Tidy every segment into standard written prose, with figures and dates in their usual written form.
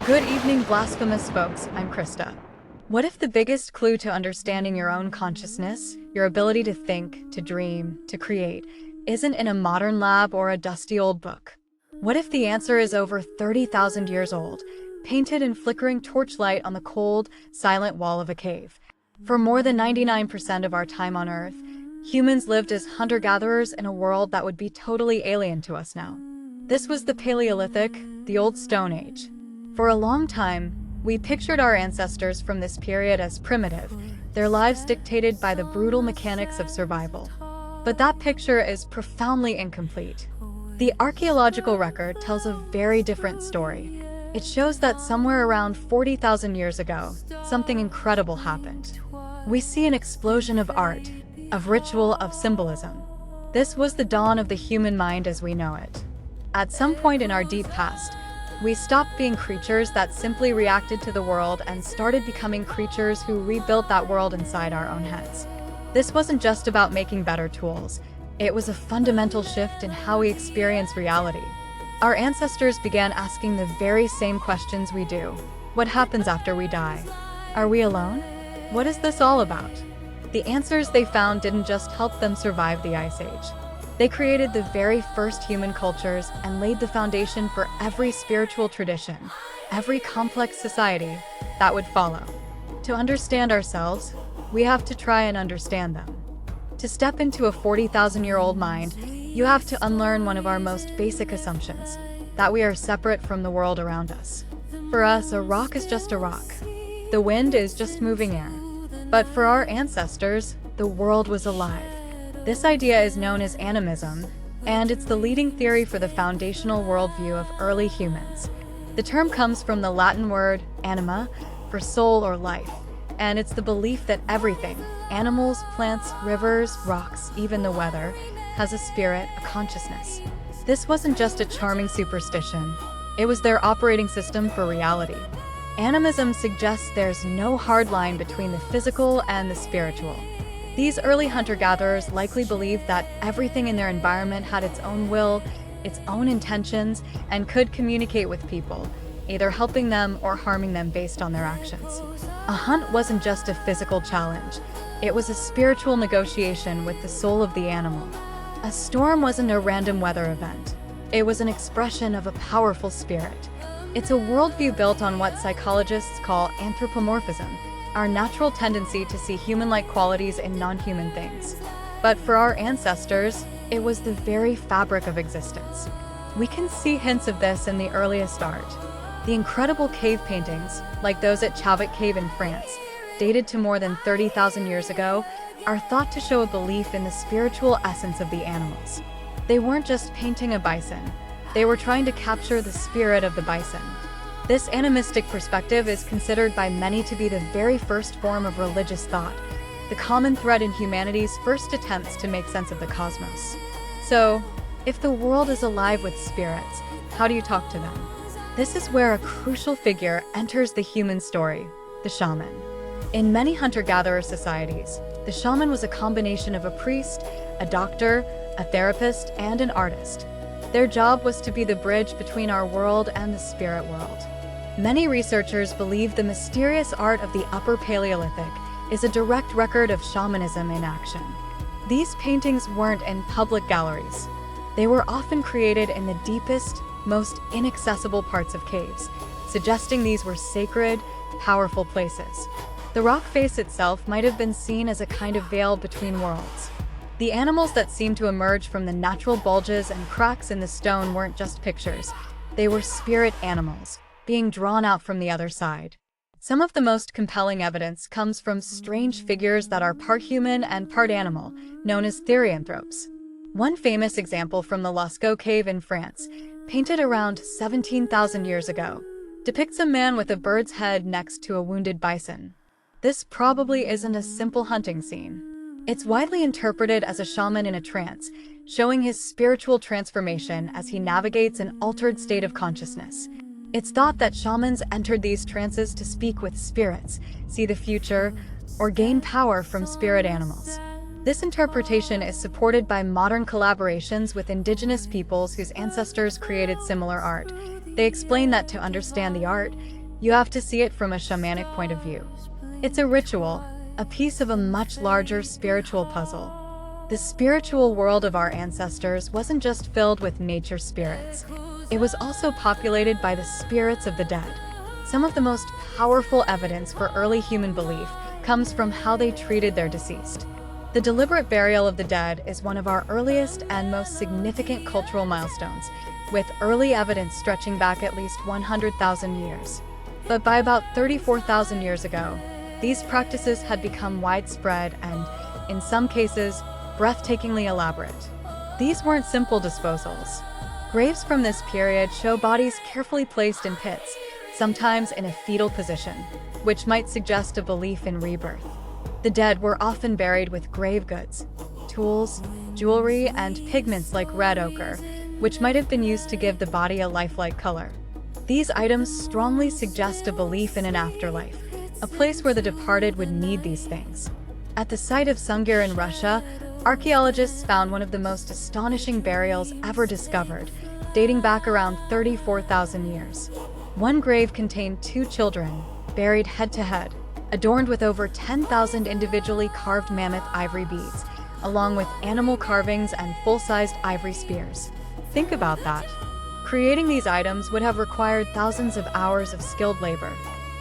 Good evening, blasphemous folks. I'm Krista. What if the biggest clue to understanding your own consciousness, your ability to think, to dream, to create, isn't in a modern lab or a dusty old book? What if the answer is over 30,000 years old, painted in flickering torchlight on the cold, silent wall of a cave? For more than 99% of our time on Earth, humans lived as hunter-gatherers in a world that would be totally alien to us now. This was the Paleolithic, the Old Stone Age. For a long time, we pictured our ancestors from this period as primitive, their lives dictated by the brutal mechanics of survival. But that picture is profoundly incomplete. The archaeological record tells a very different story. It shows that somewhere around 40,000 years ago, something incredible happened. We see an explosion of art, of ritual, of symbolism. This was the dawn of the human mind as we know it. At some point in our deep past, we stopped being creatures that simply reacted to the world and started becoming creatures who rebuilt that world inside our own heads. This wasn't just about making better tools. It was a fundamental shift in how we experience reality. Our ancestors began asking the very same questions we do. What happens after we die? Are we alone? What is this all about? The answers they found didn't just help them survive the Ice Age. They created the very first human cultures and laid the foundation for every spiritual tradition, every complex society that would follow. To understand ourselves, we have to try and understand them. To step into a 40,000-year-old mind, you have to unlearn one of our most basic assumptions, that we are separate from the world around us. For us, a rock is just a rock. The wind is just moving air. But for our ancestors, the world was alive. This idea is known as animism, and it's the leading theory for the foundational worldview of early humans. The term comes from the Latin word anima, for soul or life, and it's the belief that everything, animals, plants, rivers, rocks, even the weather, has a spirit, a consciousness. This wasn't just a charming superstition, it was their operating system for reality. Animism suggests there's no hard line between the physical and the spiritual. These early hunter-gatherers likely believed that everything in their environment had its own will, its own intentions, and could communicate with people, either helping them or harming them based on their actions. A hunt wasn't just a physical challenge, it was a spiritual negotiation with the soul of the animal. A storm wasn't a random weather event, it was an expression of a powerful spirit. It's a worldview built on what psychologists call anthropomorphism, our natural tendency to see human-like qualities in non-human things. But for our ancestors, it was the very fabric of existence. We can see hints of this in the earliest art. The incredible cave paintings, like those at Chauvet Cave in France, dated to more than 30,000 years ago, are thought to show a belief in the spiritual essence of the animals. They weren't just painting a bison, they were trying to capture the spirit of the bison. This animistic perspective is considered by many to be the very first form of religious thought, the common thread in humanity's first attempts to make sense of the cosmos. So, if the world is alive with spirits, how do you talk to them? This is where a crucial figure enters the human story, the shaman. In many hunter-gatherer societies, the shaman was a combination of a priest, a doctor, a therapist, and an artist. Their job was to be the bridge between our world and the spirit world. Many researchers believe the mysterious art of the Upper Paleolithic is a direct record of shamanism in action. These paintings weren't in public galleries. They were often created in the deepest, most inaccessible parts of caves, suggesting these were sacred, powerful places. The rock face itself might have been seen as a kind of veil between worlds. The animals that seemed to emerge from the natural bulges and cracks in the stone weren't just pictures. They were spirit animals, being drawn out from the other side. Some of the most compelling evidence comes from strange figures that are part human and part animal, known as therianthropes. One famous example from the Lascaux cave in France, painted around 17,000 years ago, depicts a man with a bird's head next to a wounded bison. This probably isn't a simple hunting scene. It's widely interpreted as a shaman in a trance, showing his spiritual transformation as he navigates an altered state of consciousness. It's thought that shamans entered these trances to speak with spirits, see the future, or gain power from spirit animals. This interpretation is supported by modern collaborations with indigenous peoples whose ancestors created similar art, They explain that to understand the art, you have to see it from a shamanic point of view. It's a ritual, a piece of a much larger spiritual puzzle. The spiritual world of our ancestors wasn't just filled with nature spirits. It was also populated by the spirits of the dead. Some of the most powerful evidence for early human belief comes from how they treated their deceased. The deliberate burial of the dead is one of our earliest and most significant cultural milestones, with early evidence stretching back at least 100,000 years. But by about 34,000 years ago, these practices had become widespread and, in some cases, breathtakingly elaborate. These weren't simple disposals. Graves from this period show bodies carefully placed in pits, sometimes in a fetal position, which might suggest a belief in rebirth. The dead were often buried with grave goods, tools, jewelry, and pigments like red ochre, which might have been used to give the body a lifelike color. These items strongly suggest a belief in an afterlife, a place where the departed would need these things. At the site of Sunghir in Russia, archaeologists found one of the most astonishing burials ever discovered, dating back around 34,000 years. One grave contained 2 children, buried head to head, adorned with over 10,000 individually carved mammoth ivory beads, along with animal carvings and full-sized ivory spears. Think about that. Creating these items would have required thousands of hours of skilled labor.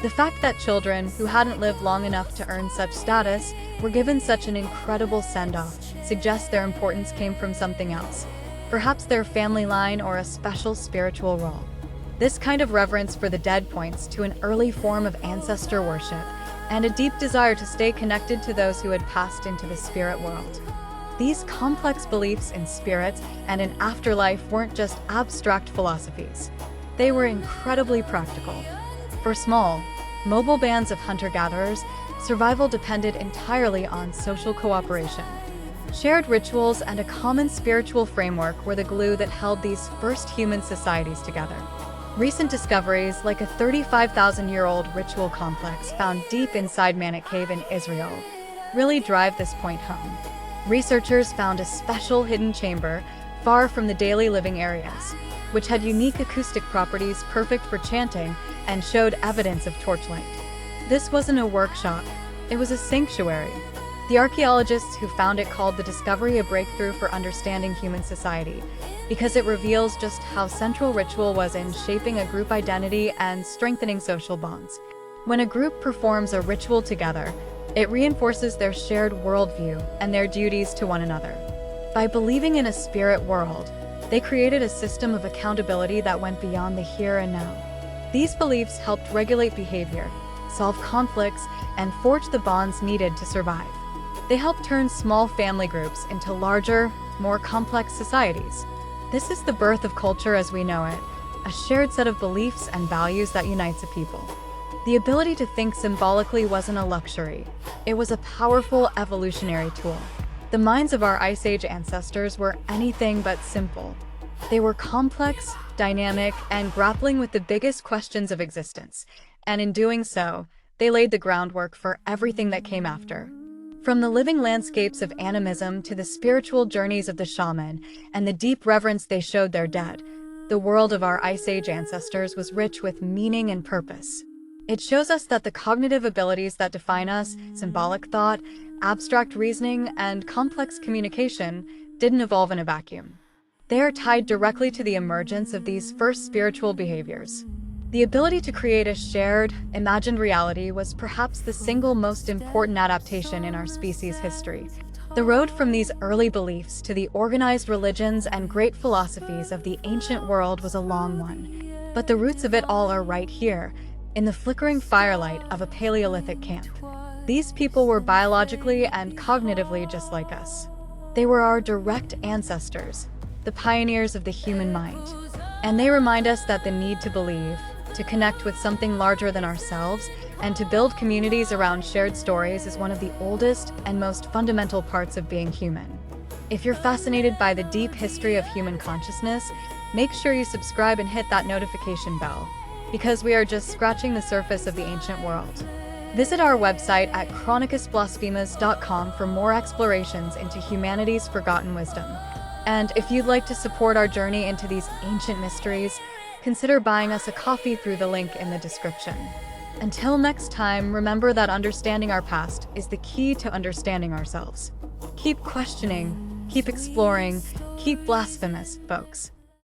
The fact that children, who hadn't lived long enough to earn such status, were given such an incredible send-off suggests their importance came from something else, perhaps their family line or a special spiritual role. This kind of reverence for the dead points to an early form of ancestor worship and a deep desire to stay connected to those who had passed into the spirit world. These complex beliefs in spirits and an afterlife weren't just abstract philosophies. They were incredibly practical. For small, mobile bands of hunter-gatherers, survival depended entirely on social cooperation. Shared rituals and a common spiritual framework were the glue that held these first human societies together. Recent discoveries, like a 35,000-year-old ritual complex found deep inside Manic Cave in Israel, really drive this point home. Researchers found a special hidden chamber far from the daily living areas, which had unique acoustic properties perfect for chanting and showed evidence of torchlight. This wasn't a workshop, it was a sanctuary. The archaeologists who found it called the discovery a breakthrough for understanding human society, because it reveals just how central ritual was in shaping a group identity and strengthening social bonds. When a group performs a ritual together, it reinforces their shared worldview and their duties to one another. By believing in a spirit world, they created a system of accountability that went beyond the here and now. These beliefs helped regulate behavior, solve conflicts, and forge the bonds needed to survive. They helped turn small family groups into larger, more complex societies. This is the birth of culture as we know it, a shared set of beliefs and values that unites a people. The ability to think symbolically wasn't a luxury. It was a powerful evolutionary tool. The minds of our Ice Age ancestors were anything but simple. They were complex, dynamic, and grappling with the biggest questions of existence. And in doing so, they laid the groundwork for everything that came after. From the living landscapes of animism to the spiritual journeys of the shaman and the deep reverence they showed their dead, the world of our Ice Age ancestors was rich with meaning and purpose. It shows us that the cognitive abilities that define us, symbolic thought, abstract reasoning, and complex communication, didn't evolve in a vacuum. They are tied directly to the emergence of these first spiritual behaviors. The ability to create a shared, imagined reality was perhaps the single most important adaptation in our species' history. The road from these early beliefs to the organized religions and great philosophies of the ancient world was a long one. But the roots of it all are right here, in the flickering firelight of a Paleolithic camp. These people were biologically and cognitively just like us. They were our direct ancestors, the pioneers of the human mind. And they remind us that the need to believe, to connect with something larger than ourselves, and to build communities around shared stories is one of the oldest and most fundamental parts of being human. If you're fascinated by the deep history of human consciousness, make sure you subscribe and hit that notification bell, because we are just scratching the surface of the ancient world. Visit our website at chronicusblasphemous.com for more explorations into humanity's forgotten wisdom. And if you'd like to support our journey into these ancient mysteries, consider buying us a coffee through the link in the description. Until next time, remember that understanding our past is the key to understanding ourselves. Keep questioning, keep exploring, keep blasphemous, folks.